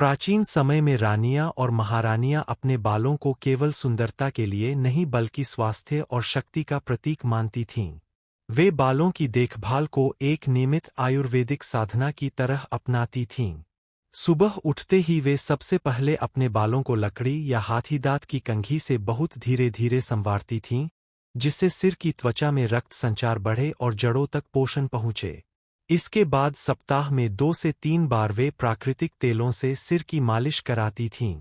प्राचीन समय में रानियां और महारानियां अपने बालों को केवल सुंदरता के लिए नहीं बल्कि स्वास्थ्य और शक्ति का प्रतीक मानती थीं। वे बालों की देखभाल को एक नियमित आयुर्वेदिक साधना की तरह अपनाती थीं। सुबह उठते ही वे सबसे पहले अपने बालों को लकड़ी या हाथीदांत की कंघी से बहुत धीरे धीरे संवारती थीं, जिससे सिर की त्वचा में रक्त संचार बढ़े और जड़ों तक पोषण पहुँचे। इसके बाद सप्ताह में 2 से 3 बार वे प्राकृतिक तेलों से सिर की मालिश कराती थीं।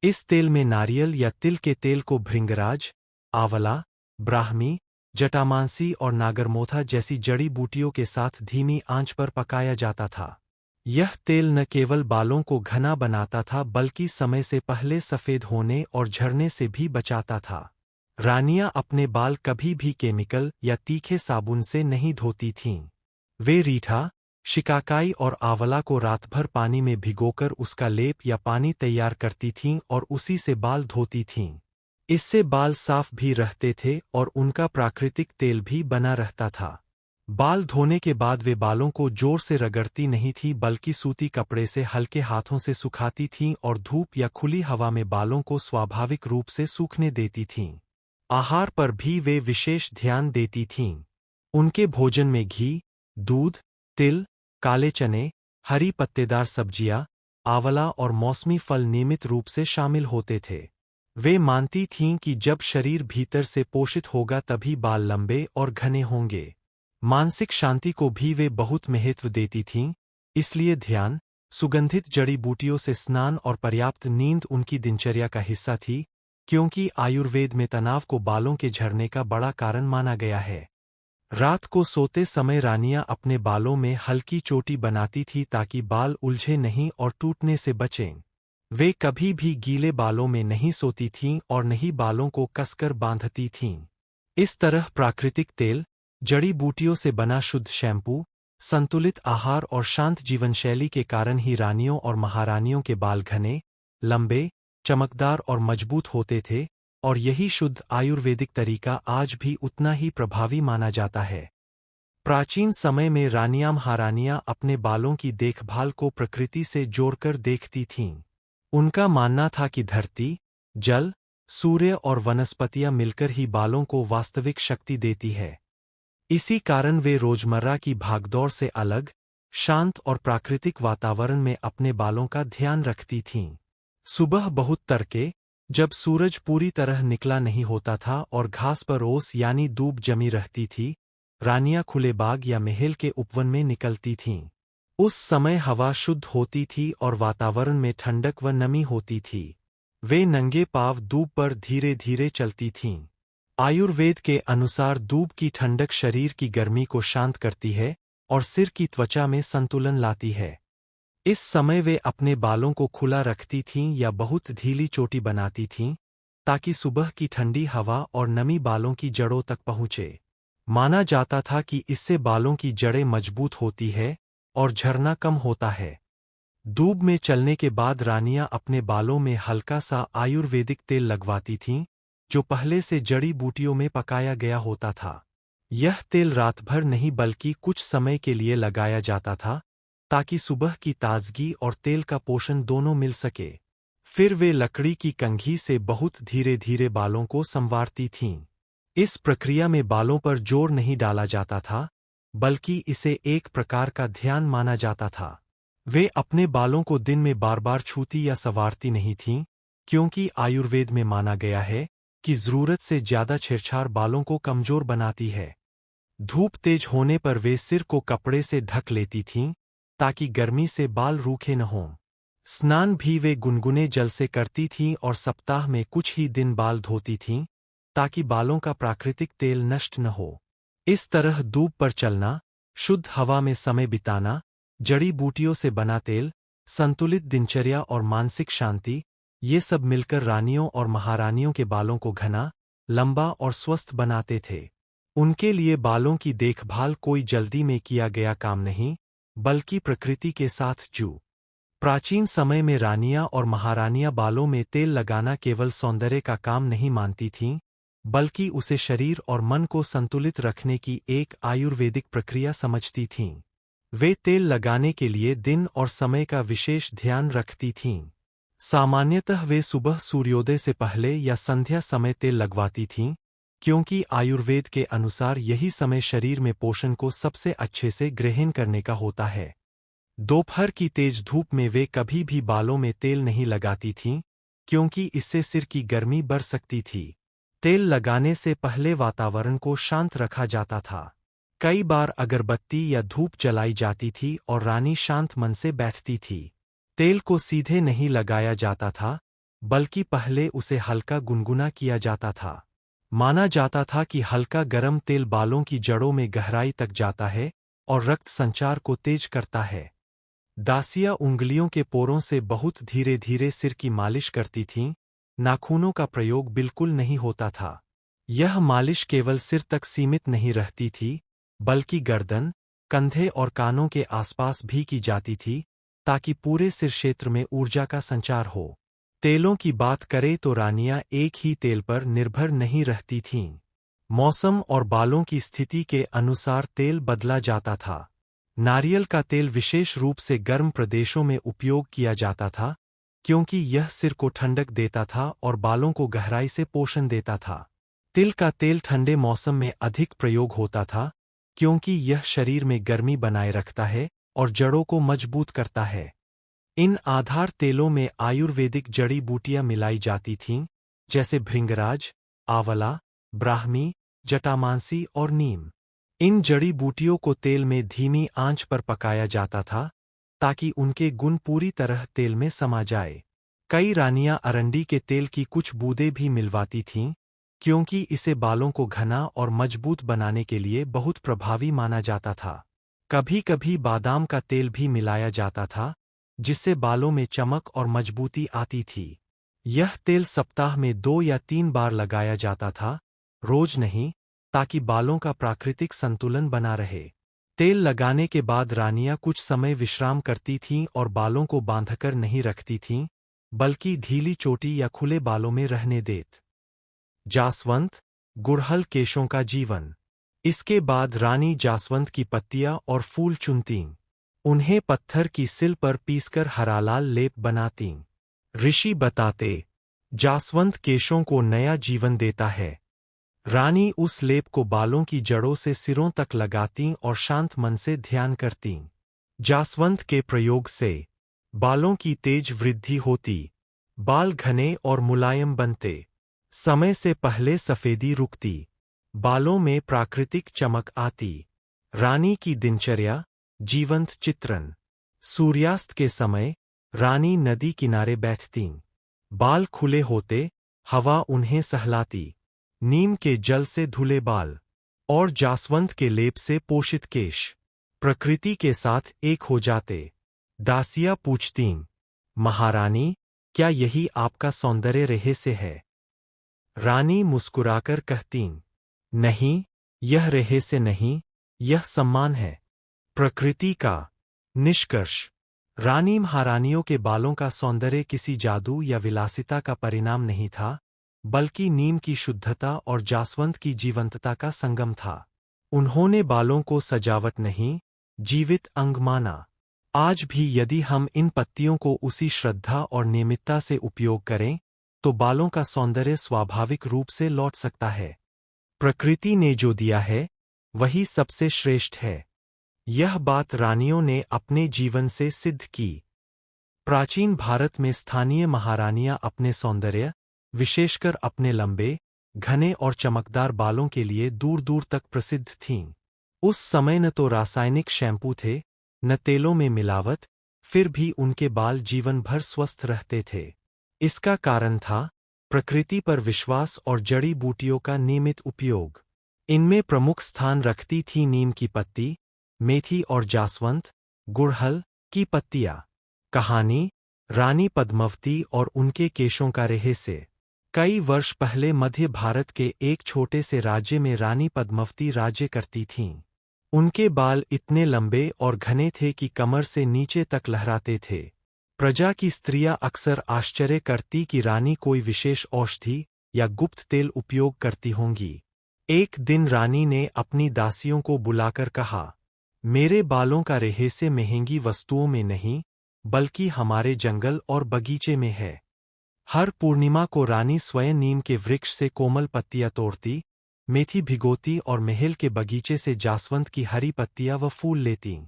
इस तेल में नारियल या तिल के तेल को भृंगराज, आंवला, ब्राह्मी, जटामांसी और नागरमोथा जैसी जड़ी बूटियों के साथ धीमी आंच पर पकाया जाता था। यह तेल न केवल बालों को घना बनाता था बल्कि समय से पहले सफ़ेद होने और झड़ने से भी बचाता था। रानियां अपने बाल कभी भी केमिकल या तीखे साबुन से नहीं धोती थीं। वे रीठा, शिकाकाई और आंवला को रात भर पानी में भिगोकर उसका लेप या पानी तैयार करती थीं और उसी से बाल धोती थीं। इससे बाल साफ भी रहते थे और उनका प्राकृतिक तेल भी बना रहता था। बाल धोने के बाद वे बालों को जोर से रगड़ती नहीं थीं बल्कि सूती कपड़े से हल्के हाथों से सुखाती थीं और धूप या खुली हवा में बालों को स्वाभाविक रूप से सूखने देती थीं। आहार पर भी वे विशेष ध्यान देती थीं। उनके भोजन में घी, दूध, तिल, काले चने, हरी पत्तेदार सब्जियां, आंवला और मौसमी फल नियमित रूप से शामिल होते थे। वे मानती थीं कि जब शरीर भीतर से पोषित होगा तभी बाल लंबे और घने होंगे। मानसिक शांति को भी वे बहुत महत्व देती थीं, इसलिए ध्यान, सुगंधित जड़ी बूटियों से स्नान और पर्याप्त नींद उनकी दिनचर्या का हिस्सा थी, क्योंकि आयुर्वेद में तनाव को बालों के झड़ने का बड़ा कारण माना गया है। रात को सोते समय रानियां अपने बालों में हल्की चोटी बनाती थी ताकि बाल उलझे नहीं और टूटने से बचें। वे कभी भी गीले बालों में नहीं सोती थीं और नहीं बालों को कसकर बांधती थीं। इस तरह प्राकृतिक तेल, जड़ी बूटियों से बना शुद्ध शैम्पू, संतुलित आहार और शांत जीवनशैली के कारण ही रानियों और महारानियों के बाल घने, लंबे, चमकदार और मजबूत होते थे, और यही शुद्ध आयुर्वेदिक तरीका आज भी उतना ही प्रभावी माना जाता है। प्राचीन समय में रानियां महारानियां अपने बालों की देखभाल को प्रकृति से जोड़कर देखती थीं। उनका मानना था कि धरती, जल, सूर्य और वनस्पतियां मिलकर ही बालों को वास्तविक शक्ति देती है। इसी कारण वे रोजमर्रा की भागदौड़ से अलग, शांत और प्राकृतिक वातावरण में अपने बालों का ध्यान रखती थीं। सुबह बहुत तड़के, जब सूरज पूरी तरह निकला नहीं होता था और घास पर ओस यानी दूब जमी रहती थी, रानियां खुले बाग या महल के उपवन में निकलती थीं। उस समय हवा शुद्ध होती थी और वातावरण में ठंडक व नमी होती थी। वे नंगे पांव दूब पर धीरे धीरे चलती थीं। आयुर्वेद के अनुसार दूब की ठंडक शरीर की गर्मी को शांत करती है और सिर की त्वचा में संतुलन लाती है। इस समय वे अपने बालों को खुला रखती थीं या बहुत ढीली चोटी बनाती थीं, ताकि सुबह की ठंडी हवा और नमी बालों की जड़ों तक पहुँचे। माना जाता था कि इससे बालों की जड़ें मजबूत होती है और झड़ना कम होता है। दूब में चलने के बाद रानियां अपने बालों में हल्का सा आयुर्वेदिक तेल लगवाती थीं, जो पहले से जड़ी बूटियों में पकाया गया होता था। यह तेल रात भर नहीं बल्कि कुछ समय के लिए लगाया जाता था, ताकि सुबह की ताजगी और तेल का पोषण दोनों मिल सके। फिर वे लकड़ी की कंघी से बहुत धीरे धीरे बालों को संवारती थीं। इस प्रक्रिया में बालों पर जोर नहीं डाला जाता था, बल्कि इसे एक प्रकार का ध्यान माना जाता था। वे अपने बालों को दिन में बार बार छूती या संवारती नहीं थीं, क्योंकि आयुर्वेद में माना गया है कि ज़रूरत से ज़्यादा छेड़छाड़ बालों को कमजोर बनाती है। धूप तेज होने पर वे सिर को कपड़े से ढक लेती थीं, ताकि गर्मी से बाल रूखे न हों। स्नान भी वे गुनगुने जल से करती थीं और सप्ताह में कुछ ही दिन बाल धोती थीं, ताकि बालों का प्राकृतिक तेल नष्ट न हो। इस तरह दूब पर चलना, शुद्ध हवा में समय बिताना, जड़ी बूटियों से बना तेल, संतुलित दिनचर्या और मानसिक शांति, ये सब मिलकर रानियों और महारानियों के बालों को घना, लंबा और स्वस्थ बनाते थे। उनके लिए बालों की देखभाल कोई जल्दी में किया गया काम नहीं, बल्कि प्रकृति के साथ जू। प्राचीन समय में रानियां और महारानियां बालों में तेल लगाना केवल सौंदर्य का काम नहीं मानती थीं, बल्कि उसे शरीर और मन को संतुलित रखने की एक आयुर्वेदिक प्रक्रिया समझती थीं। वे तेल लगाने के लिए दिन और समय का विशेष ध्यान रखती थीं। सामान्यतः वे सुबह सूर्योदय से पहले या संध्या समय तेल लगवाती थीं, क्योंकि आयुर्वेद के अनुसार यही समय शरीर में पोषण को सबसे अच्छे से ग्रहण करने का होता है। दोपहर की तेज धूप में वे कभी भी बालों में तेल नहीं लगाती थीं, क्योंकि इससे सिर की गर्मी बढ़ सकती थी। तेल लगाने से पहले वातावरण को शांत रखा जाता था। कई बार अगरबत्ती या धूप जलाई जाती थी और रानी शांत मन से बैठती थी। तेल को सीधे नहीं लगाया जाता था, बल्कि पहले उसे हल्का गुनगुना किया जाता था। माना जाता था कि हल्का गरम तेल बालों की जड़ों में गहराई तक जाता है और रक्त संचार को तेज करता है। दासियां उंगलियों के पोरों से बहुत धीरे धीरे सिर की मालिश करती थीं, नाखूनों का प्रयोग बिल्कुल नहीं होता था। यह मालिश केवल सिर तक सीमित नहीं रहती थी, बल्कि गर्दन, कंधे और कानों के आसपास भी की जाती थी, ताकि पूरे सिर क्षेत्र में ऊर्जा का संचार हो। तेलों की बात करें तो रानियां एक ही तेल पर निर्भर नहीं रहती थीं। मौसम और बालों की स्थिति के अनुसार तेल बदला जाता था। नारियल का तेल विशेष रूप से गर्म प्रदेशों में उपयोग किया जाता था, क्योंकि यह सिर को ठंडक देता था और बालों को गहराई से पोषण देता था। तिल का तेल ठंडे मौसम में अधिक प्रयोग होता था, क्योंकि यह शरीर में गर्मी बनाए रखता है और जड़ों को मजबूत करता है। इन आधार तेलों में आयुर्वेदिक जड़ी बूटियां मिलाई जाती थीं, जैसे भृंगराज, आंवला, ब्राह्मी, जटामांसी और नीम। इन जड़ी बूटियों को तेल में धीमी आंच पर पकाया जाता था, ताकि उनके गुण पूरी तरह तेल में समा जाए। कई रानियां अरंडी के तेल की कुछ बूंदें भी मिलवाती थीं, क्योंकि इसे बालों को घना और मजबूत बनाने के लिए बहुत प्रभावी माना जाता था। कभी-कभी बादाम का तेल भी मिलाया जाता था, जिससे बालों में चमक और मजबूती आती थी। यह तेल सप्ताह में 2 या 3 बार लगाया जाता था, रोज नहीं, ताकि बालों का प्राकृतिक संतुलन बना रहे। तेल लगाने के बाद रानियां कुछ समय विश्राम करती थीं और बालों को बांधकर नहीं रखती थीं, बल्कि ढीली चोटी या खुले बालों में रहने देत। जासवंत, गुड़हल केशों का जीवन। इसके बाद रानी जासवंत की पत्तियां और फूल चुनतीं। उन्हें पत्थर की सिल पर पीसकर हरालाल लेप बनातीं। ऋषि बताते, जासवंत केशों को नया जीवन देता है। रानी उस लेप को बालों की जड़ों से सिरों तक लगातीं और शांत मन से ध्यान करतीं। जासवंत के प्रयोग से बालों की तेज वृद्धि होती, बाल घने और मुलायम बनते, समय से पहले सफेदी रुकती, बालों में प्राकृतिक चमक आती। रानी की दिनचर्या, जीवंत चित्रण। सूर्यास्त के समय रानी नदी किनारे बैठतीं। बाल खुले होते, हवा उन्हें सहलाती। नीम के जल से धुले बाल और जासवंत के लेप से पोषित केश प्रकृति के साथ एक हो जाते। दासियां पूछतीं, महारानी, क्या यही आपका सौंदर्य रहस्य है? रानी मुस्कुराकर कहतीं, नहीं, यह रहस्य नहीं, यह सम्मान है, प्रकृति का। निष्कर्ष, रानी महारानियों के बालों का सौंदर्य किसी जादू या विलासिता का परिणाम नहीं था, बल्कि नीम की शुद्धता और जासवंत की जीवंतता का संगम था। उन्होंने बालों को सजावट नहीं, जीवित अंग माना। आज भी यदि हम इन पत्तियों को उसी श्रद्धा और नियमितता से उपयोग करें, तो बालों का सौंदर्य स्वाभाविक रूप से लौट सकता है। प्रकृति ने जो दिया है, वही सबसे श्रेष्ठ है। यह बात रानियों ने अपने जीवन से सिद्ध की। प्राचीन भारत में स्थानीय महारानियां अपने सौंदर्य, विशेषकर अपने लंबे, घने और चमकदार बालों के लिए दूर दूर तक प्रसिद्ध थीं। उस समय न तो रासायनिक शैम्पू थे, न तेलों में मिलावट, फिर भी उनके बाल जीवन भर स्वस्थ रहते थे। इसका कारण था प्रकृति पर विश्वास और जड़ी बूटियों का नियमित उपयोग। इनमें प्रमुख स्थान रखती थी नीम की पत्ती, मेथी और जासवंत, गुड़हल की पत्तियां। कहानी, रानी पद्मावती और उनके केशों का रहस्य। कई वर्ष पहले मध्य भारत के एक छोटे से राज्य में रानी पद्मावती राज्य करती थीं। उनके बाल इतने लंबे और घने थे कि कमर से नीचे तक लहराते थे। प्रजा की स्त्रियां अक्सर आश्चर्य करती कि रानी कोई विशेष औषधि या गुप्त तेल उपयोग करती होंगी। एक दिन रानी ने अपनी दासियों को बुलाकर कहा, मेरे बालों का रहस्य महंगी वस्तुओं में नहीं, बल्कि हमारे जंगल और बगीचे में है। हर पूर्णिमा को रानी स्वयं नीम के वृक्ष से कोमल पत्तियां तोड़ती, मेथी भिगोती और महल के बगीचे से जासवंत की हरी पत्तियां व फूल लेती।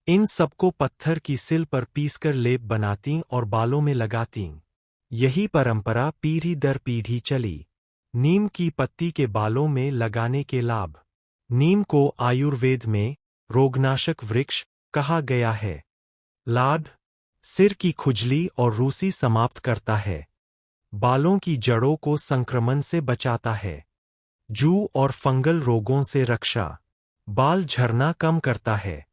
इन सबको पत्थर की सिल पर पीसकर लेप बनाती और बालों में लगाती। यही परंपरा पीढ़ी दर पीढ़ी चली। नीम की पत्ती के बालों में लगाने के लाभ। नीम को आयुर्वेद में रोगनाशक वृक्ष कहा गया है। लाभ: सिर की खुजली और रूसी समाप्त करता है। बालों की जड़ों को संक्रमण से बचाता है। जूं और फंगल रोगों से रक्षा। बाल झरना कम करता है।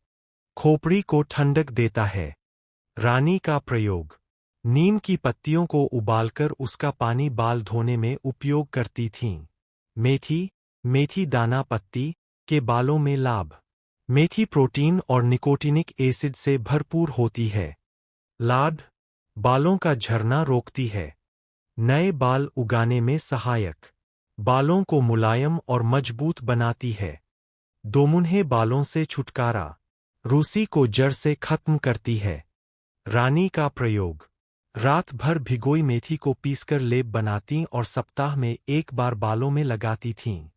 खोपड़ी को ठंडक देता है। रानी का प्रयोग: नीम की पत्तियों को उबालकर उसका पानी बाल धोने में उपयोग करती थीं। मेथी दाना पत्ती के बालों में लाभ। मेथी प्रोटीन और निकोटिनिक एसिड से भरपूर होती है। लाभ: बालों का झरना रोकती है। नए बाल उगाने में सहायक। बालों को मुलायम और मजबूत बनाती है। दोमुन्हे बालों से छुटकारा। रूसी को जड़ से खत्म करती है। रानी का प्रयोग: रात भर भिगोई मेथी को पीसकर लेप बनाती और सप्ताह में एक बार बालों में लगाती थीं।